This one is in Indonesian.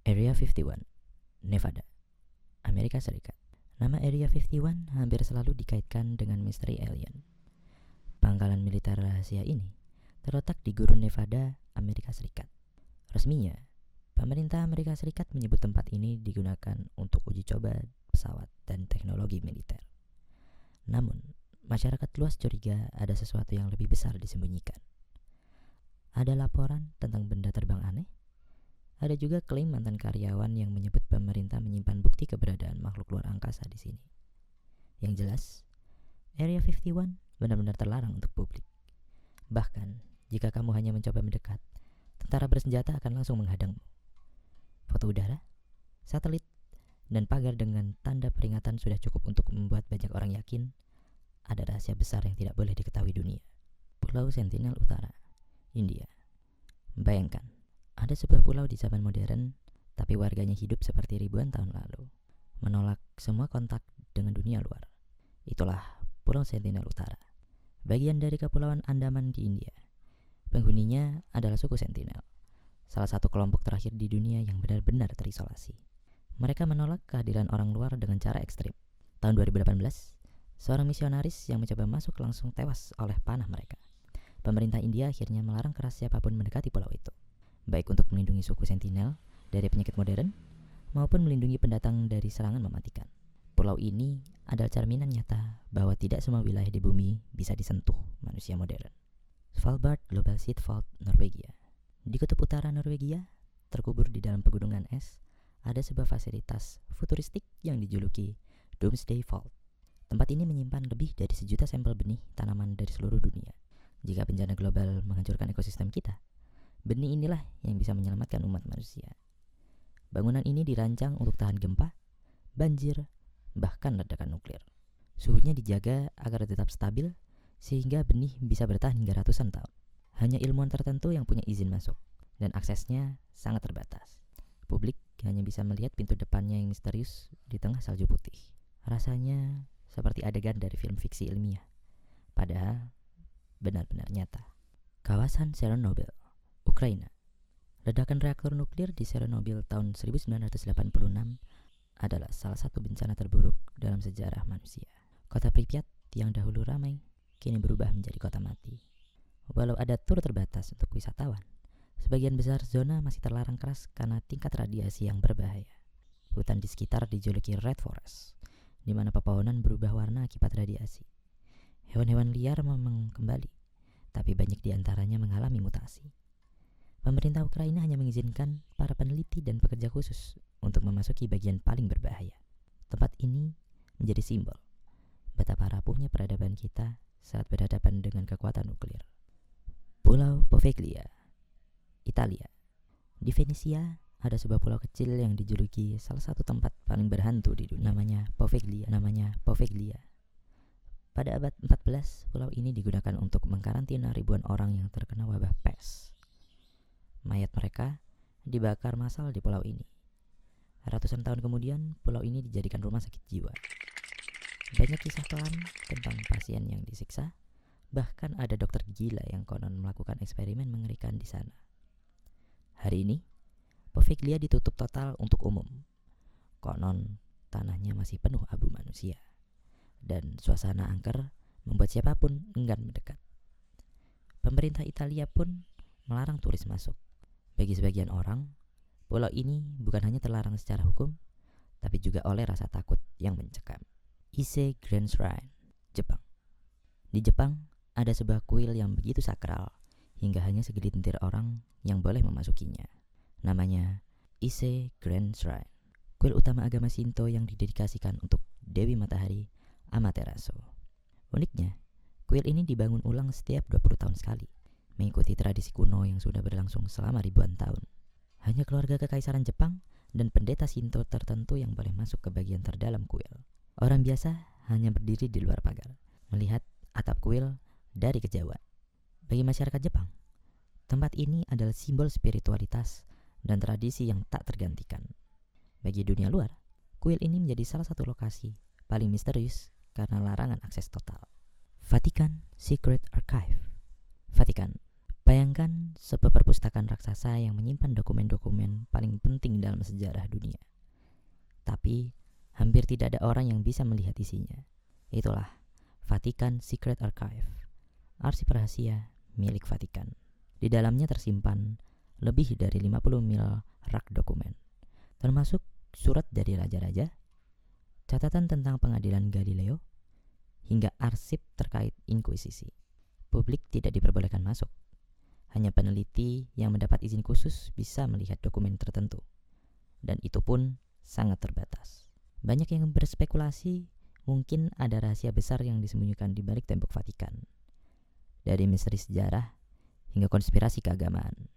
Area 51, Nevada, Amerika Serikat. Nama Area 51 hampir selalu dikaitkan dengan misteri alien. Pangkalan militer rahasia ini terletak di gurun Nevada, Amerika Serikat. Resminya, pemerintah Amerika Serikat menyebut tempat ini digunakan untuk uji coba pesawat dan teknologi militer. Namun, masyarakat luas curiga ada sesuatu yang lebih besar disembunyikan. Ada laporan tentang benda terbang aneh. Ada juga klaim mantan karyawan yang menyebut pemerintah menyimpan bukti keberadaan makhluk luar angkasa di sini. Yang jelas, Area 51 benar-benar terlarang untuk publik. Bahkan, jika kamu hanya mencoba mendekat, tentara bersenjata akan langsung menghadangmu. Foto udara, satelit, dan pagar dengan tanda peringatan sudah cukup untuk membuat banyak orang yakin ada rahasia besar yang tidak boleh diketahui dunia. Pulau Sentinel Utara, India. Bayangkan, ada sebuah pulau di zaman modern, tapi warganya hidup seperti ribuan tahun lalu, menolak semua kontak dengan dunia luar. Itulah Pulau Sentinel Utara, bagian dari Kepulauan Andaman di India. Penghuninya adalah suku Sentinel, salah satu kelompok terakhir di dunia yang benar-benar terisolasi. Mereka menolak kehadiran orang luar dengan cara ekstrim. Tahun 2018, seorang misionaris yang mencoba masuk langsung tewas oleh panah mereka. Pemerintah India akhirnya melarang keras siapapun mendekati pulau itu, baik untuk melindungi suku Sentinel dari penyakit modern maupun melindungi pendatang dari serangan mematikan. Pulau ini adalah cerminan nyata bahwa tidak semua wilayah di bumi bisa disentuh manusia modern. Svalbard Global Seed Vault, Norwegia. Di kutub utara Norwegia, terkubur di dalam pegunungan es, ada sebuah fasilitas futuristik yang dijuluki Doomsday Vault. Tempat ini menyimpan lebih dari 1 juta sampel benih tanaman dari seluruh dunia. Jika bencana global menghancurkan ekosistem kita, benih inilah yang bisa menyelamatkan umat manusia. Bangunan ini dirancang untuk tahan gempa, banjir, bahkan ledakan nuklir. Suhunya dijaga agar tetap stabil, sehingga benih bisa bertahan hingga ratusan tahun. Hanya ilmuwan tertentu yang punya izin masuk, dan aksesnya sangat terbatas. Publik hanya bisa melihat pintu depannya yang misterius di tengah salju putih. Rasanya seperti adegan dari film fiksi ilmiah, padahal benar-benar nyata. Kawasan Chernobyl, Ukraina. Ledakan reaktor nuklir di Chernobyl tahun 1986 adalah salah satu bencana terburuk dalam sejarah manusia. Kota Pripyat yang dahulu ramai, kini berubah menjadi kota mati. Walau ada tur terbatas untuk wisatawan, sebagian besar zona masih terlarang keras karena tingkat radiasi yang berbahaya. Hutan di sekitar dijuluki Red Forest, di mana pepohonan berubah warna akibat radiasi. Hewan-hewan liar memang kembali, tapi banyak di antaranya mengalami mutasi. Pemerintah Ukraina hanya mengizinkan para peneliti dan pekerja khusus untuk memasuki bagian paling berbahaya. Tempat ini menjadi simbol betapa rapuhnya peradaban kita saat berhadapan dengan kekuatan nuklir. Pulau Poveglia, Italia. Di Venesia ada sebuah pulau kecil yang dijuluki salah satu tempat paling berhantu di dunia. Namanya Poveglia. Pada abad 14, pulau ini digunakan untuk mengkarantina ribuan orang yang terkena wabah pes. Mayat mereka dibakar massal di pulau ini. Ratusan tahun kemudian, pulau ini dijadikan rumah sakit jiwa. Banyak kisah kelam tentang pasien yang disiksa, bahkan ada dokter gila yang konon melakukan eksperimen mengerikan di sana. Hari ini, Poveglia ditutup total untuk umum. Konon, tanahnya masih penuh abu manusia, dan suasana angker membuat siapapun enggan mendekat. Pemerintah Italia pun melarang turis masuk. Bagi sebagian orang, pulau ini bukan hanya terlarang secara hukum, tapi juga oleh rasa takut yang mencekam. Ise Grand Shrine, Jepang. Di Jepang, ada sebuah kuil yang begitu sakral hingga hanya segelintir orang yang boleh memasukinya. Namanya Ise Grand Shrine, kuil utama agama Shinto yang didedikasikan untuk Dewi Matahari Amaterasu. Uniknya, kuil ini dibangun ulang setiap 20 tahun sekali, mengikuti tradisi kuno yang sudah berlangsung selama ribuan tahun. Hanya keluarga kekaisaran Jepang dan pendeta Shinto tertentu yang boleh masuk ke bagian terdalam kuil. Orang biasa hanya berdiri di luar pagar, melihat atap kuil dari kejauhan. Bagi masyarakat Jepang, tempat ini adalah simbol spiritualitas dan tradisi yang tak tergantikan. Bagi dunia luar, kuil ini menjadi salah satu lokasi paling misterius karena larangan akses total. Vatikan Secret Archive. Vatikan, Bayangkan sebuah perpustakaan raksasa yang menyimpan dokumen-dokumen paling penting dalam sejarah dunia. Tapi hampir tidak ada orang yang bisa melihat isinya. Itulah Vatican Secret Archive, arsip rahasia milik Vatikan. Di dalamnya tersimpan lebih dari 50 mil rak dokumen, termasuk surat dari raja-raja, catatan tentang pengadilan Galileo, hingga arsip terkait inkuisisi. Publik tidak diperbolehkan masuk. Hanya peneliti yang mendapat izin khusus bisa melihat dokumen tertentu, dan itu pun sangat terbatas. Banyak yang berspekulasi mungkin ada rahasia besar yang disembunyikan di balik tembok Vatikan, dari misteri sejarah hingga konspirasi keagamaan.